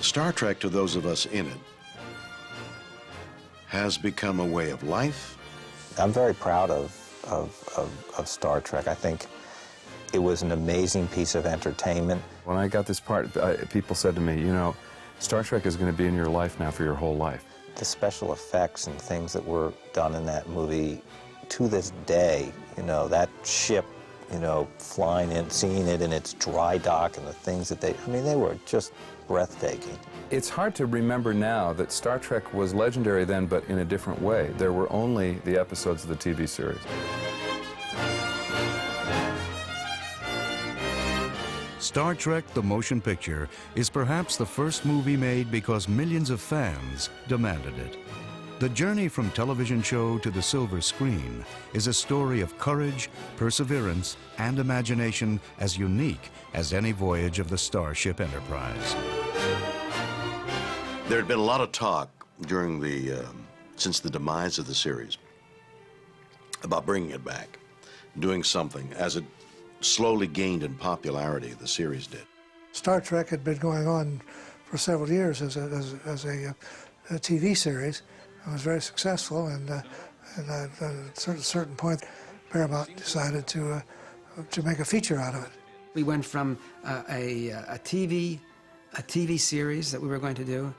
Star Trek, to those of us in it, has become a way of life. I'm very proud of Star Trek. I think it was an amazing piece of entertainment. When I got this part, people said to me, you know, Star Trek is going to be in your life now for your whole life. The special effects and things that were done in that movie, to this day, you know, that ship, you know, flying in, seeing it in its dry dock and the things that they were just breathtaking. It's hard to remember now that Star Trek was legendary then, but in a different way. There were only the episodes of the TV series. Star Trek: The Motion Picture is perhaps the first movie made because millions of fans demanded it. The journey from television show to the silver screen is a story of courage, perseverance, and imagination as unique as any voyage of the Starship Enterprise. There had been a lot of talk during since the demise of the series about bringing it back, doing something as it slowly gained in popularity, the series did. Star Trek had been going on for several years as a TV series. It was very successful, and at a certain point, Paramount decided to make a feature out of it. We went from a TV series that we were going to do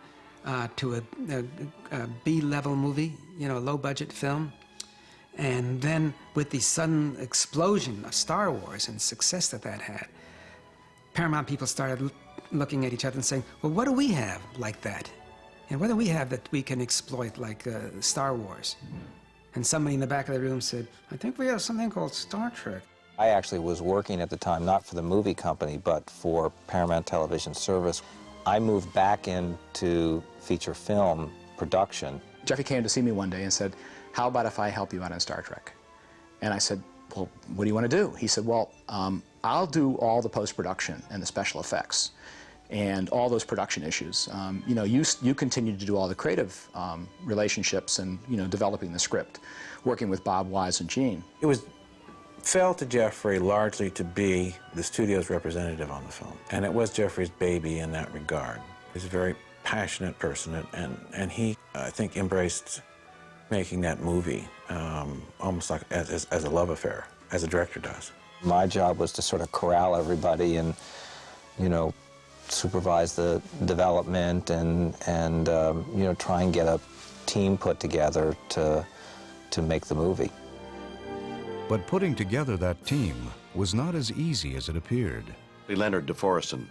to a B-level movie, you know, a low-budget film. And then with the sudden explosion of Star Wars and success that had, Paramount people started looking at each other and saying, well, what do we have like that? And what do we have that we can exploit like Star Wars? And somebody in the back of the room said, I think we have something called Star Trek. I actually was working at the time, not for the movie company, but for Paramount Television Service. I moved back into feature film production. Jeffrey came to see me one day and said, how about if I help you out on Star Trek? And I said, well, what do you want to do? He said, well, I'll do all the post-production and the special effects and all those production issues. You know, you continue to do all the creative relationships and, you know, developing the script, working with Bob Wise and Gene. It fell to Jeffrey largely to be the studio's representative on the film. And it was Jeffrey's baby in that regard. He's a very passionate person, and he, I think, embraced making that movie almost like as a love affair, as a director does. My job was to sort of corral everybody and, you know, supervise the development and you know, try and get a team put together to make the movie. But putting together that team was not as easy as it appeared. Leonard DeForest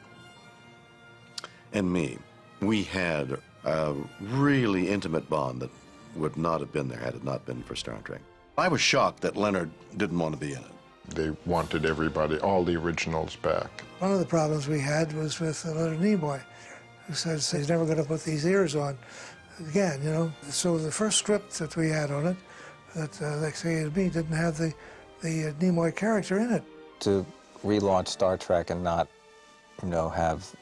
and me, we had a really intimate bond that would not have been there had it not been for Star Trek. I was shocked that Leonard didn't want to be in it. They wanted everybody, all the originals back. One of the problems we had was with Leonard Nimoy, who said he's never going to put these ears on again, you know. So the first script that we had on it, that they say to me, didn't have the Nimoy character in it. To relaunch Star Trek and not, you know, have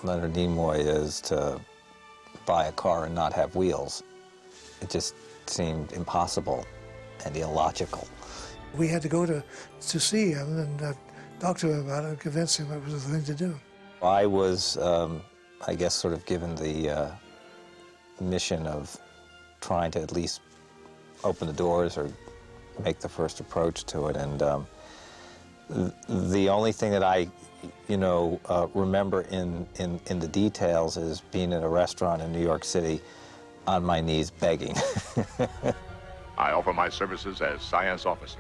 Leonard Nimoy is to buy a car and not have wheels. It just seemed impossible and illogical. We had to go to see him and talk to him about it and convince him it was the thing to do. I was, I guess, sort of given the mission of trying to at least open the doors or make the first approach to it. And the only thing that I, you know, remember in the details is being in a restaurant in New York City on my knees begging. I offer my services as science officer.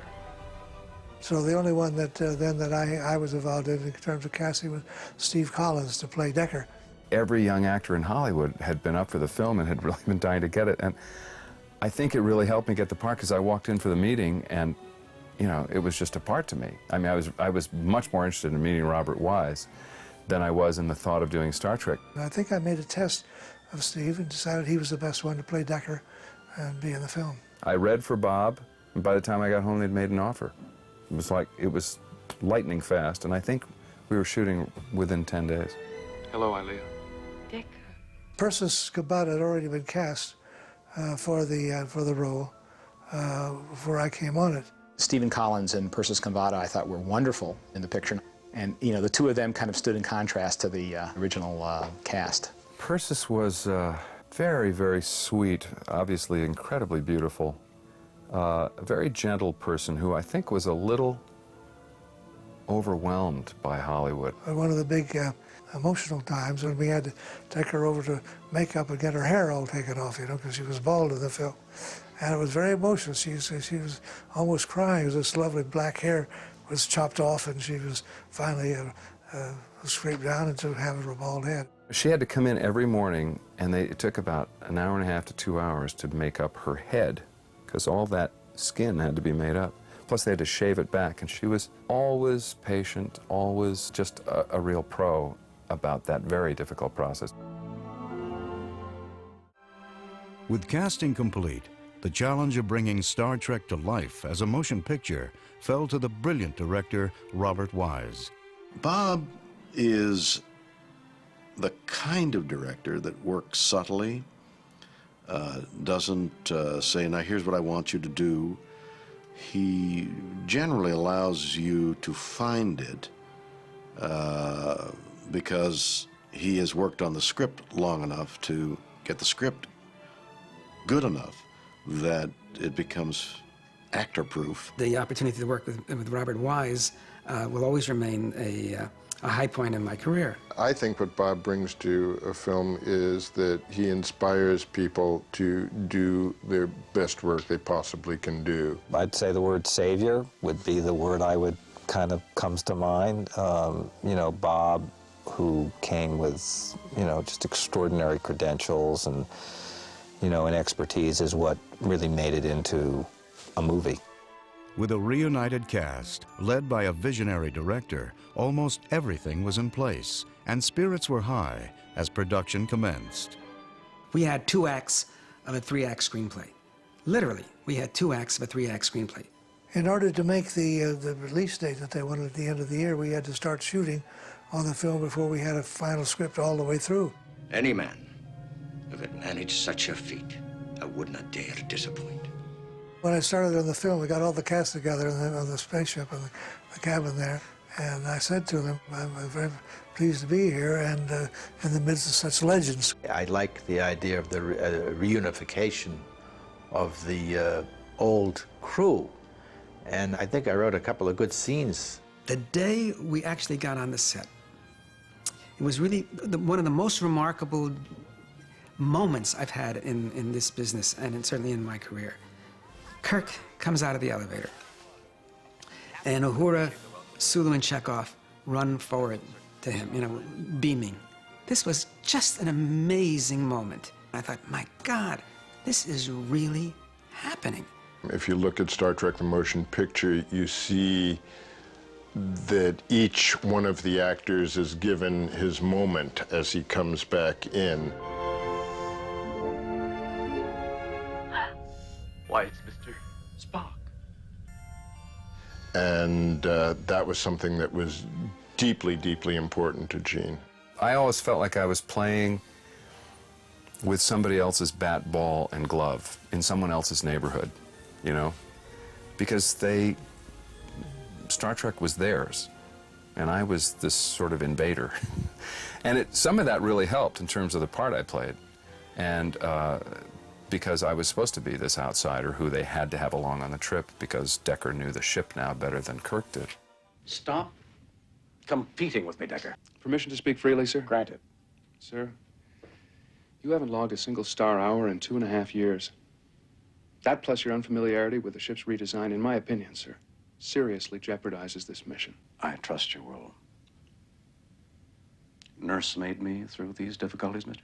So the only one that I was involved in terms of casting was Steve Collins to play Decker. Every young actor in Hollywood had been up for the film and had really been dying to get it. And I think it really helped me get the part because I walked in for the meeting and, you know, it was just a part to me. I mean, I was much more interested in meeting Robert Wise than I was in the thought of doing Star Trek. I think I made a test of Steve and decided he was the best one to play Decker and be in the film. I read for Bob, and by the time I got home, they'd made an offer. It was lightning fast, and I think we were shooting within 10 days. Hello, Ilea. Decker. Persis Khambatt had already been cast for the role before I came on it. Stephen Collins and Persis Khambatt, I thought, were wonderful in the picture. And, you know, the two of them kind of stood in contrast to the original cast. Persis was very, very sweet, obviously incredibly beautiful, a very gentle person who I think was a little overwhelmed by Hollywood. One of the big emotional times when we had to take her over to makeup and get her hair all taken off, you know, because she was bald in the film. And it was very emotional. She was almost crying as this lovely black hair was chopped off, and she was finally scraped down into having her bald head. She had to come in every morning, and it took about an hour and a half to 2 hours to make up her head, because all that skin had to be made up. Plus, they had to shave it back, and she was always patient, always just a real pro about that very difficult process. With casting complete, the challenge of bringing Star Trek to life as a motion picture fell to the brilliant director Robert Wise. Bob is the kind of director that works subtly, doesn't say, now here's what I want you to do. He generally allows you to find it because he has worked on the script long enough to get the script good enough that it becomes actor-proof. The opportunity to work with Robert Wise will always remain a high point in my career. I think what Bob brings to a film is that he inspires people to do their best work they possibly can do. I'd say the word savior would be the word I would kind of comes to mind. You know, Bob, who came with, you know, just extraordinary credentials and, you know, and expertise is what really made it into a movie. With a reunited cast, led by a visionary director, almost everything was in place, and spirits were high as production commenced. We had 2 acts of a 3-act screenplay. Literally, we had 2 acts of a 3-act screenplay. In order to make the release date that they wanted at the end of the year, we had to start shooting on the film before we had a final script all the way through. Any man who could manage such a feat, I would not dare disappoint. When I started on the film, we got all the cast together on the spaceship and the cabin there, and I said to them, I'm very pleased to be here and in the midst of such legends. I like the idea of the reunification of the old crew, and I think I wrote a couple of good scenes. The day we actually got on the set, it was really one of the most remarkable moments I've had in this business and certainly in my career. Kirk comes out of the elevator, and Uhura, Sulu, and Chekhov run forward to him, you know, beaming. This was just an amazing moment. I thought, my God, this is really happening. If you look at Star Trek the Motion Picture, you see that each one of the actors is given his moment as he comes back in. Why, it's Mr. Spock. And that was something that was deeply, deeply important to Gene. I always felt like I was playing with somebody else's bat, ball, and glove in someone else's neighborhood, you know? Because Star Trek was theirs, and I was this sort of invader. And some of that really helped in terms of the part I played. And because I was supposed to be this outsider who they had to have along on the trip because Decker knew the ship now better than Kirk did. Stop competing with me, Decker. Permission to speak freely, sir? Granted. Sir, you haven't logged a single star hour in 2.5 years. That plus your unfamiliarity with the ship's redesign, in my opinion, sir, seriously jeopardizes this mission. I trust you will nursemaid me through these difficulties, mister?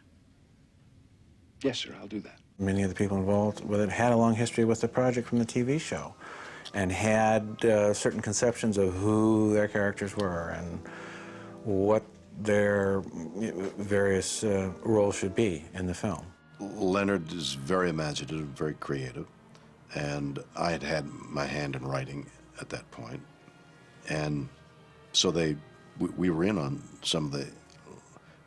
Yes, sir, I'll do that. Many of the people involved with it had a long history with the project from the TV show and had certain conceptions of who their characters were and what their various roles should be in the film. Leonard is very imaginative, very creative, and I had had my hand in writing at that point. And so we were in on some of the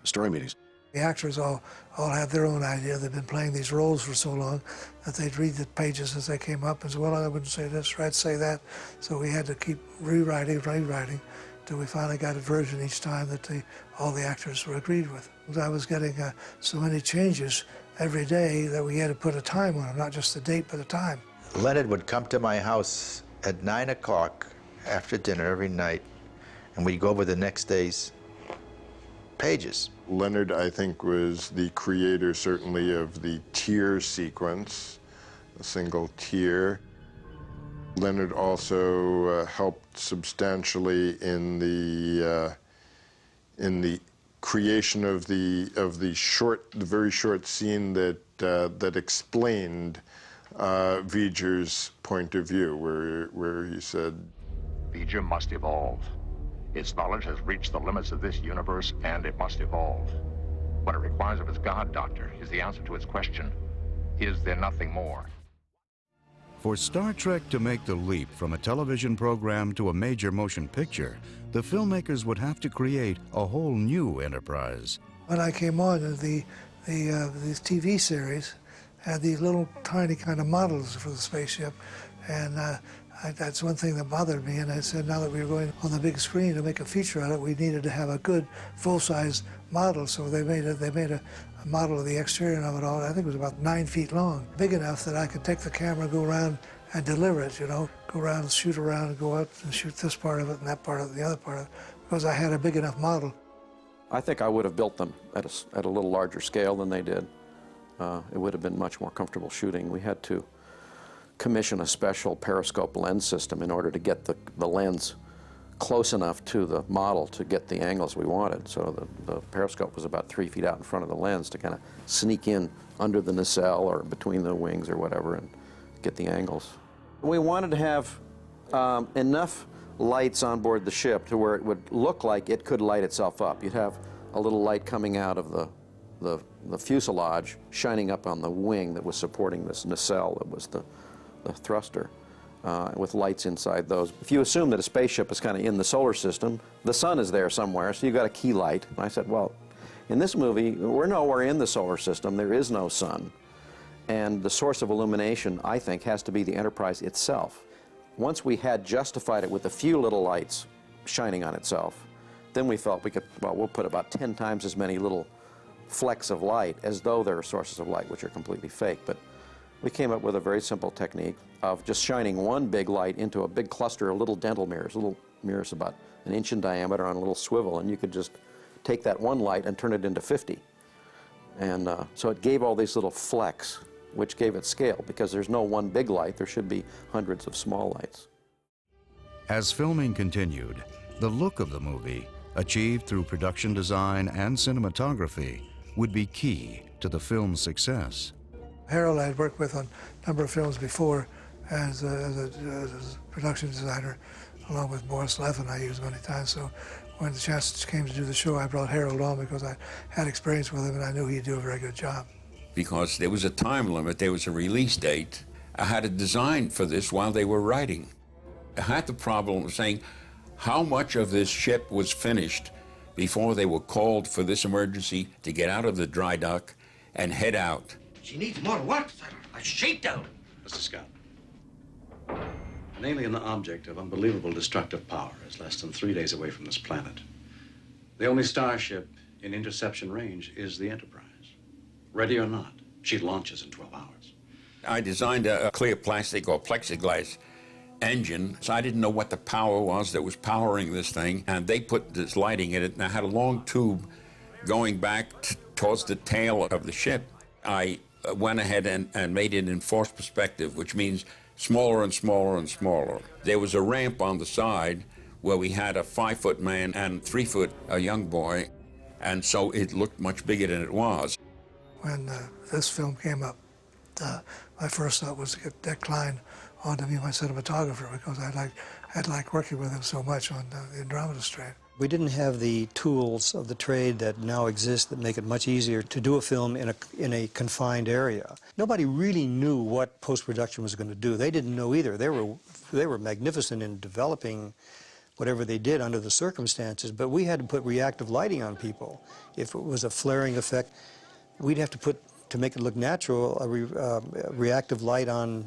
story meetings. The actors all had their own idea. They'd been playing these roles for so long that they'd read the pages as they came up and say, well, I wouldn't say this, or I'd say that. So we had to keep rewriting. till we finally got a version each time that all the actors were agreed with. I was getting so many changes every day that we had to put a time on them, not just the date, but a time. Leonard would come to my house at 9 o'clock after dinner every night, and we'd go over the next day's pages. Leonard, I think, was the creator, certainly, of the tear sequence, a single tear. Leonard also helped substantially in the creation of the very short scene that explained V'ger's point of view, where he said, V'ger must evolve. Its knowledge has reached the limits of this universe, and it must evolve. What it requires of its God Doctor is the answer to its question, is there nothing more? For Star Trek to make the leap from a television program to a major motion picture, the filmmakers would have to create a whole new enterprise. When I came on, these TV series had these little tiny kind of models for the spaceship, and that's one thing that bothered me, and I said now that we were going on the big screen to make a feature on it, we needed to have a good full-size model, so they made a model of the exterior of it all. I think it was about 9 feet long, big enough that I could take the camera, go around and deliver it, you know, go around and shoot around and go out and shoot this part of it and that part of it, the other part of it, because I had a big enough model. I think I would have built them at a little larger scale than they did. It would have been much more comfortable shooting. We had to commission a special periscope lens system in order to get the lens close enough to the model to get the angles we wanted. So the periscope was about 3 feet out in front of the lens to kind of sneak in under the nacelle or between the wings or whatever and get the angles. We wanted to have enough lights on board the ship to where it would look like it could light itself up. You'd have a little light coming out of the fuselage shining up on the wing that was supporting this nacelle that was the thruster, with lights inside those. If you assume that a spaceship is kind of in the solar system, the sun is there somewhere, so you've got a key light. And I said, well, in this movie, we're nowhere in the solar system. There is no sun. And the source of illumination, I think, has to be the Enterprise itself. Once we had justified it with a few little lights shining on itself, then we felt we could, well, we'll put about 10 times as many little flecks of light as though there are sources of light, which are completely fake. But we came up with a very simple technique of just shining one big light into a big cluster of little dental mirrors, little mirrors about 1 inch in diameter on a little swivel, and you could just take that one light and turn it into 50. And so it gave all these little flecks, which gave it scale, because there's no one big light, there should be hundreds of small lights. As filming continued, the look of the movie, achieved through production design and cinematography, would be key to the film's success. Harold I had worked with on a number of films before as a production designer, along with Boris Levin I used many times. So when the chance came to do the show, I brought Harold on because I had experience with him and I knew he'd do a very good job. Because there was a time limit, there was a release date. I had a design for this while they were writing. I had the problem of saying how much of this ship was finished before they were called for this emergency to get out of the dry dock and head out. She needs more what? A shakedown. Mr. Scott, an alien object of unbelievable destructive power is less than 3 days away from this planet. The only starship in interception range is the Enterprise. Ready or not, she launches in 12 hours. I designed a clear plastic or plexiglass engine, so I didn't know what the power was that was powering this thing, and they put this lighting in it, and I had a long tube going back towards the tail of the ship. I went ahead and made it in force perspective, which means smaller and smaller and smaller. There was a ramp on the side where we had a 5-foot man and 3-foot a young boy, and so it looked much bigger than it was. When this film came up, my first thought was to get Dick Klein on to be my cinematographer because I'd liked working with him so much on the Andromeda Strain. We didn't have the tools of the trade that now exist that make it much easier to do a film in a confined area. Nobody really knew what post-production was going to do. They didn't know either. They were magnificent in developing whatever they did under the circumstances, but we had to put reactive lighting on people. If it was a flaring effect, we'd have to put, to make it look natural, a reactive light on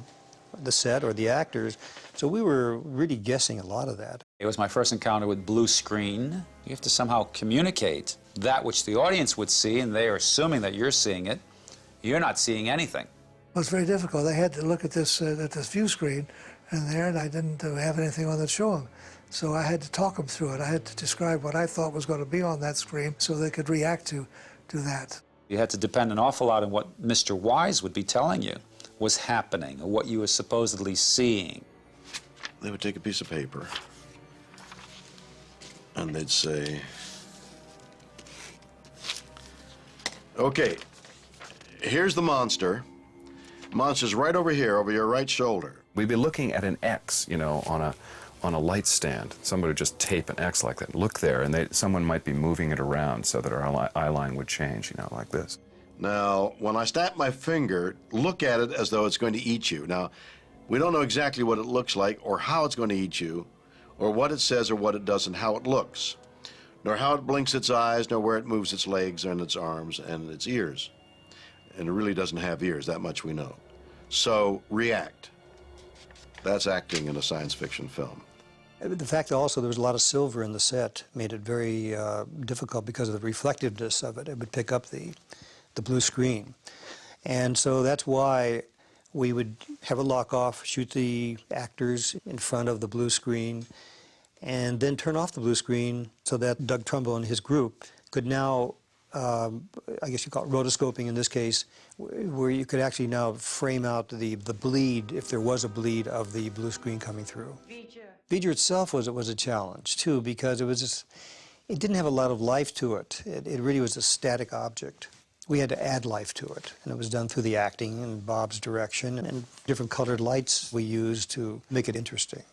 the set or the actors. So we were really guessing a lot of that. It was my first encounter with blue screen. You have to somehow communicate that which the audience would see, and they are assuming that you're seeing it. You're not seeing anything. It was very difficult. They had to look at this view screen and there, and I didn't have anything on that show them. So I had to talk them through it. I had to describe what I thought was going to be on that screen so they could react to that. You had to depend an awful lot on what Mr. Wise would be telling you was happening, or what you were supposedly seeing. They would take a piece of paper, and they'd say, okay, here's the monster. Monster's right over here, over your right shoulder. We'd be looking at an X, you know, on a light stand. Somebody would just tape an X like that. Look there, and someone might be moving it around so that our eye line would change, you know, like this. Now, when I snap my finger, look at it as though it's going to eat you. Now, we don't know exactly what it looks like or how it's going to eat you, or what it says or what it does and how it looks, nor how it blinks its eyes, nor where it moves its legs and its arms and its ears. And it really doesn't have ears, that much we know. So, react. That's acting in a science fiction film. The fact that also there was a lot of silver in the set made it very difficult because of the reflectiveness of it. It would pick up the blue screen. And so that's why we would have a lock-off, shoot the actors in front of the blue screen, and then turn off the blue screen so that Doug Trumbull and his group could now, I guess you call it rotoscoping in this case, where you could actually now frame out the bleed, if there was a bleed, of the blue screen coming through. V'ger itself was a challenge, too, because it didn't have a lot of life to it. It really was a static object. We had to add life to it, and it was done through the acting and Bob's direction and different colored lights we used to make it interesting.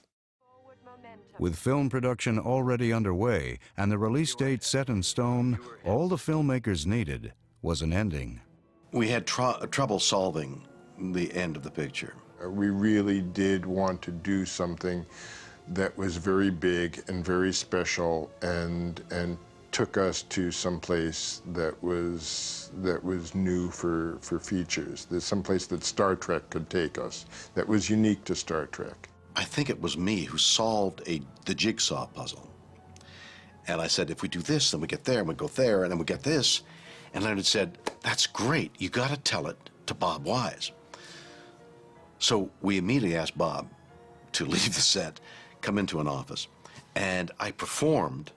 With film production already underway and the release date set in stone, all the filmmakers needed was an ending. We had trouble solving the end of the picture. We really did want to do something that was very big and very special and took us to some place that was new for features. There's some place that Star Trek could take us that was unique to Star Trek. I think it was me who solved the jigsaw puzzle. And I said, if we do this, then we get there, and we go there, and then we get this. And Leonard said, that's great. You got to tell it to Bob Wise. So we immediately asked Bob to leave the set, come into an office, and I performed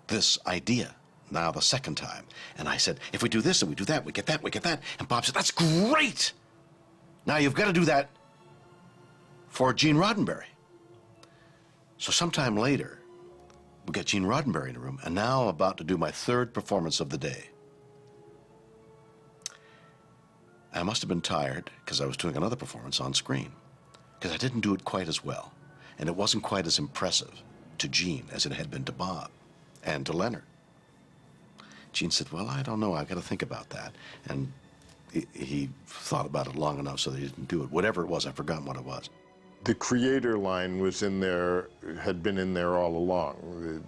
this idea now the second time. And I said, if we do this and we do that, we get that, we get that. And Bob said, that's great. Now you've got to do that for Gene Roddenberry. So sometime later, we got Gene Roddenberry in the room, and now I'm about to do my third performance of the day. I must have been tired because I was doing another performance on screen, because I didn't do it quite as well, and it wasn't quite as impressive to Gene as it had been to Bob and to Leonard. Gene said, well, I don't know, I've got to think about that. And he thought about it long enough so that he didn't do it. Whatever it was, I've forgotten what it was. The creator line was in there, had been in there all along.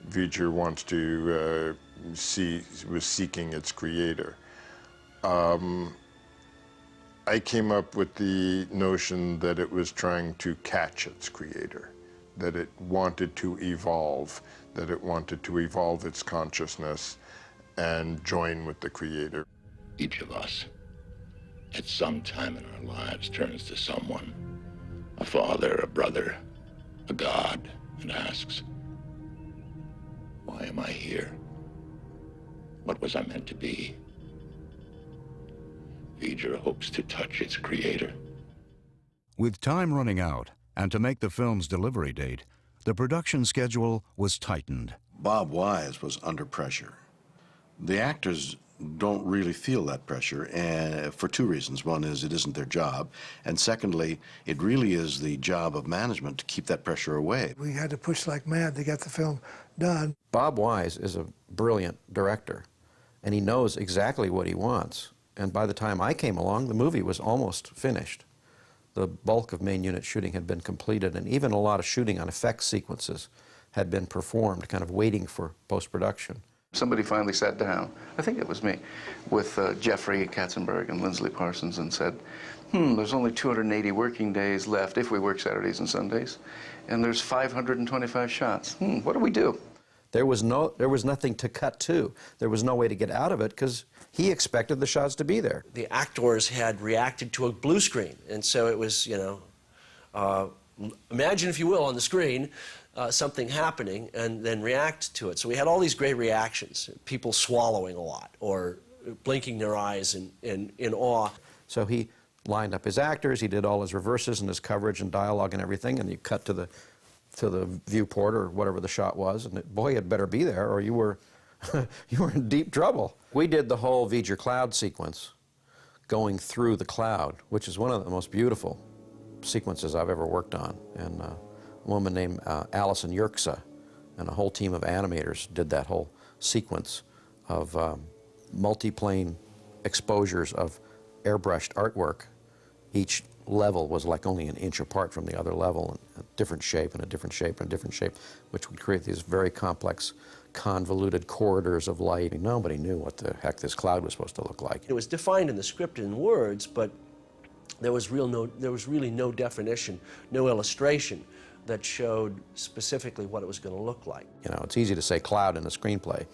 V'ger wants to was seeking its creator. I came up with the notion that it was trying to catch its creator, that it wanted to evolve, that it wanted to evolve its consciousness and join with the creator. Each of us, at some time in our lives, turns to someone, a father, a brother, a God, and asks, why am I here? What was I meant to be? V'ger hopes to touch its creator. With time running out, and to make the film's delivery date, the production schedule was tightened. Bob Wise was under pressure. The actors don't really feel that pressure, and for two reasons. One is it isn't their job, and secondly, it really is the job of management to keep that pressure away. We had to push like mad to get the film done. Bob Wise is a brilliant director, and he knows exactly what he wants. And by the time I came along, the movie was almost finished. The bulk of main unit shooting had been completed, and even a lot of shooting on effects sequences had been performed, kind of waiting for post-production. Somebody finally sat down, I think it was me, with Jeffrey Katzenberg and Lindsley Parsons and said, there's only 280 working days left if we work Saturdays and Sundays, and there's 525 shots. What do we do? There was nothing to cut to. There was no way to get out of it because he expected the shots to be there. The actors had reacted to a blue screen, and so it was, imagine, if you will, on the screen, something happening and then react to it. So we had all these great reactions, people swallowing a lot or blinking their eyes in awe. So he lined up his actors, he did all his reverses and his coverage and dialogue and everything, and you cut to the viewport or whatever the shot was, and boy, you'd better be there or you were you were in deep trouble. We did the whole V'ger cloud sequence going through the cloud, which is one of the most beautiful sequences I've ever worked on. And a woman named Alison Yerksa and a whole team of animators did that whole sequence of multiplane exposures of airbrushed artwork. Each level was like only an inch apart from the other level, and a different shape and a different shape and a different shape, which would create these very complex, convoluted corridors of light. Nobody knew what the heck this cloud was supposed to look like. It was defined in the script in words, but there was really no definition, no illustration that showed specifically what it was going to look like. You know, it's easy to say cloud in a screenplay,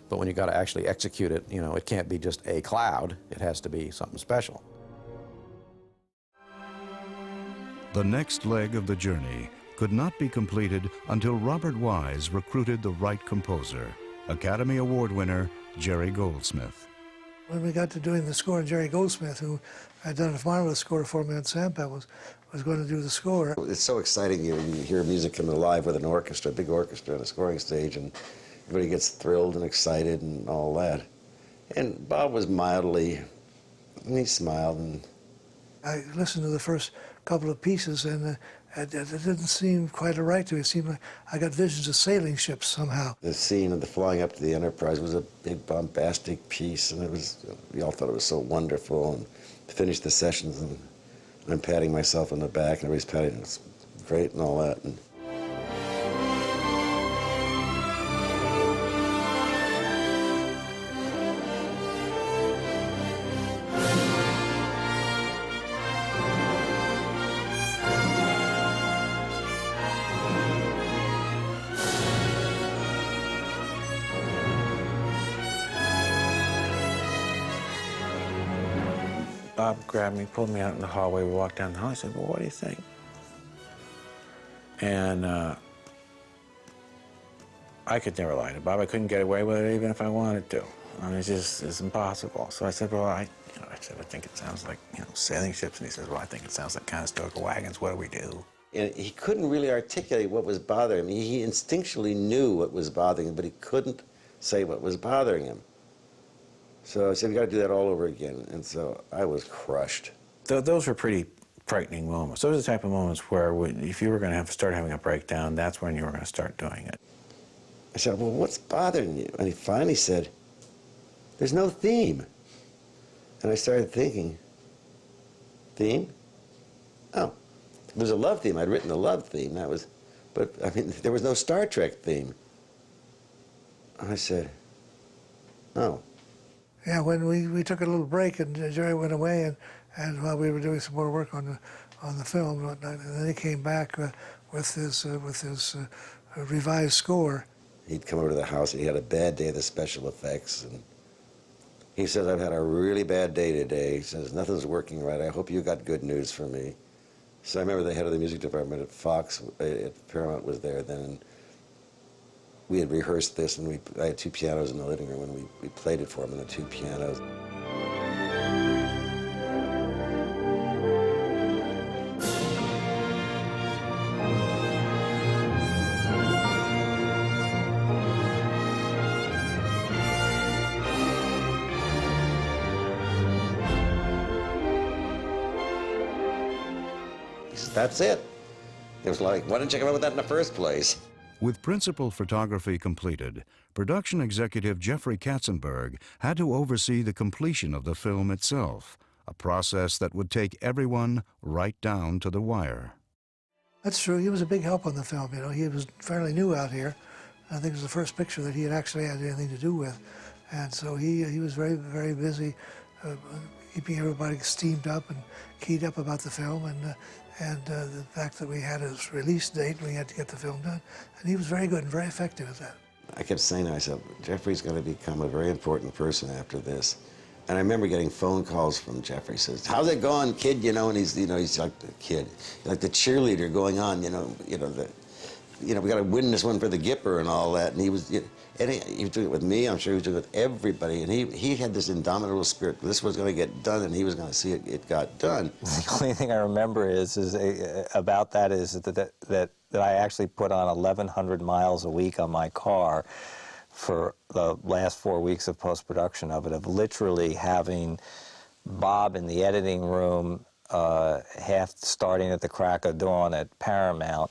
but when you got to actually execute it, you know, it can't be just a cloud. It has to be something special. The next leg of the journey could not be completed until Robert Wise recruited the right composer, Academy Award winner Jerry Goldsmith. When we got to doing the score, Jerry Goldsmith, who had done a marvelous score for me on Sampa, was going to do the score. It's so exciting. You hear music come alive with an orchestra, a big orchestra on a scoring stage, and everybody gets thrilled and excited and all that. And Bob was mildly, and he smiled. And I listened to the first couple of pieces, and it didn't seem quite right to me. It seemed like I got visions of sailing ships somehow. the scene of the flying up to the Enterprise was a big bombastic piece, and we all thought it was so wonderful. And finished the sessions, and I'm patting myself on the back, and everybody's patting, it's great and all that. And Bob grabbed me, pulled me out in the hallway. We walked down the hall. He said, well, what do you think? And I could never lie to Bob. I couldn't get away with it even if I wanted to. I mean, it's impossible. So I said, well, I think it sounds like, sailing ships. And he says, well, I think it sounds like Conestoga wagons. What do we do? And he couldn't really articulate what was bothering him. He instinctually knew what was bothering him, but he couldn't say what was bothering him. So I said, we got to do that all over again. And so I was crushed. Those were pretty frightening moments. Those are the type of moments where if you were going to start having a breakdown, that's when you were going to start doing it. I said, well, what's bothering you? And he finally said, there's no theme. And I started thinking, theme? Oh, there's a love theme. I'd written the love theme. That was, but I mean, there was no Star Trek theme. I said, oh. Yeah, when we took a little break and Jerry went away, and while we were doing some more work on the film, and then he came back with his revised score. He'd come over to the house and he had a bad day of the special effects, and he says, I've had a really bad day today. He says, nothing's working right. I hope you got good news for me. So I remember the head of the music department at Fox, at Paramount, was there then. And we had rehearsed this, and I had two pianos in the living room, and we played it for him on the two pianos. He said, that's it. It was like, why didn't you come up with that in the first place? With principal photography completed, production executive Jeffrey Katzenberg had to oversee the completion of the film itself, a process that would take everyone right down to the wire. That's true. He was a big help on the film. He was fairly new out here, I think it was the first picture that he had actually had anything to do with. And so he was very, very busy keeping everybody steamed up and keyed up about the film, and the fact that we had his release date, we had to get the film done. And he was very good and very effective at that. I kept saying to myself, Jeffrey's going to become a very important person after this. And I remember getting phone calls from Jeffrey. He says, "How's it going, kid?" You know, and he's like the kid, like the cheerleader going on. We got to win this one for the Gipper and all that. And he was, he was doing it with me. I'm sure he was doing it with everybody. And he had this indomitable spirit. This was going to get done, and he was going to see it got done. The only thing I remember about that is that I actually put on 1,100 miles a week on my car for the last 4 weeks of post-production of it, of literally having Bob in the editing room, half starting at the crack of dawn at Paramount,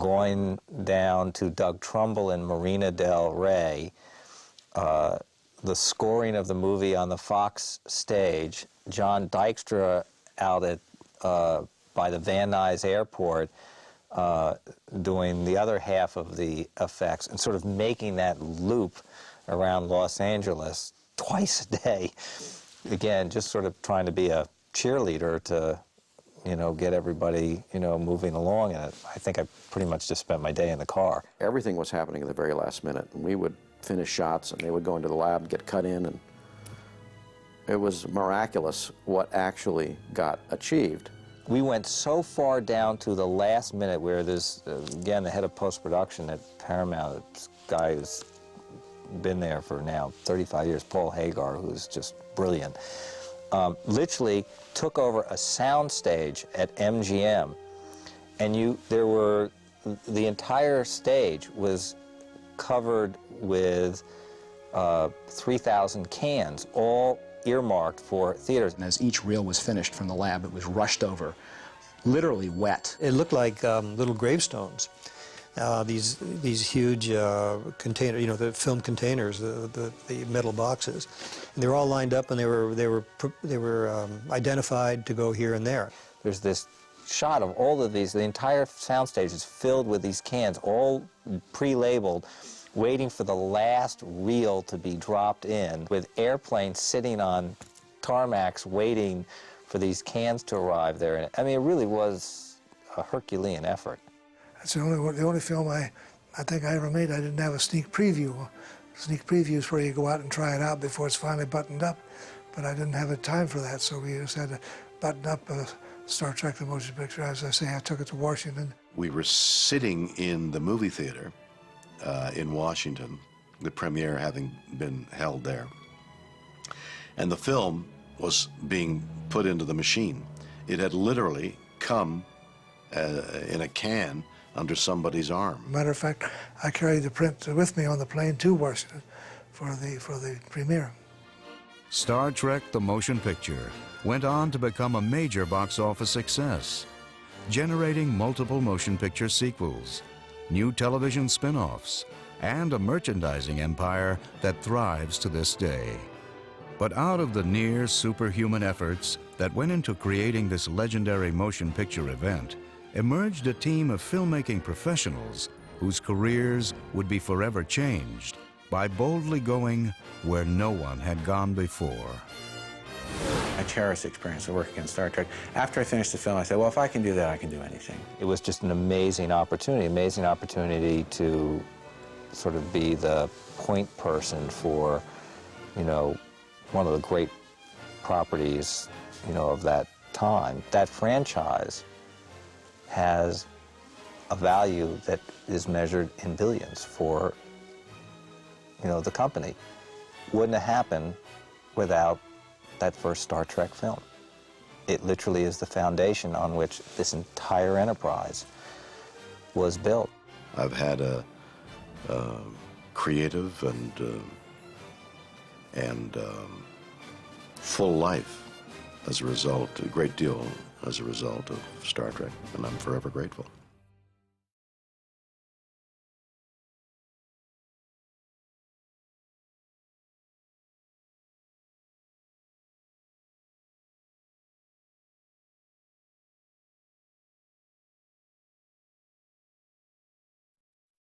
going down to Doug Trumbull in Marina del Rey, the scoring of the movie on the Fox stage, John Dykstra out at by the Van Nuys Airport, doing the other half of the effects, and sort of making that loop around Los Angeles twice a day. Again, just sort of trying to be a cheerleader to, get everybody, moving along. And I think I pretty much just spent my day in the car. Everything was happening at the very last minute, and we would finish shots, and they would go into the lab and get cut in, and it was miraculous what actually got achieved. We went so far down to the last minute where there's, again, the head of post-production at Paramount, this guy who's been there for now 35 years, Paul Hagar, who's just brilliant, literally took over a sound stage at MGM, and the entire stage was covered with 3,000 cans, all earmarked for theaters. And as each reel was finished from the lab, it was rushed over, literally wet. It looked like little gravestones. These huge container, the film containers, the metal boxes. And they were all lined up, and they were identified to go here and there. There's this shot of all of these. The entire soundstage is filled with these cans, all pre-labeled, waiting for the last reel to be dropped in, with airplanes sitting on tarmacs waiting for these cans to arrive there. And I mean, it really was a Herculean effort. That's the only film I think I ever made. I didn't have a sneak preview. Sneak previews where you go out and try it out before it's finally buttoned up, but I didn't have the time for that, so we just had to button up Star Trek the Motion Picture. As I say, I took it to Washington. We were sitting in the movie theater in Washington, the premiere having been held there. And the film was being put into the machine. It had literally come in a can under somebody's arm. Matter of fact, I carried the print with me on the plane to Washington for the premiere. Star Trek the Motion Picture went on to become a major box office success, generating multiple motion picture sequels, new television spin-offs, and a merchandising empire that thrives to this day. But out of the near superhuman efforts that went into creating this legendary motion picture event, emerged a team of filmmaking professionals whose careers would be forever changed by boldly going where no one had gone before. I cherish the experience of working on Star Trek. After I finished the film, I said, well, if I can do that, I can do anything. It was just an amazing opportunity to sort of be the point person for, one of the great properties, of that time. That franchise has a value that is measured in billions for, the company. Wouldn't have happened without that first Star Trek film. It literally is the foundation on which this entire enterprise was built. I've had a creative and full life as a result, a great deal as a result of Star Trek, and I'm forever grateful.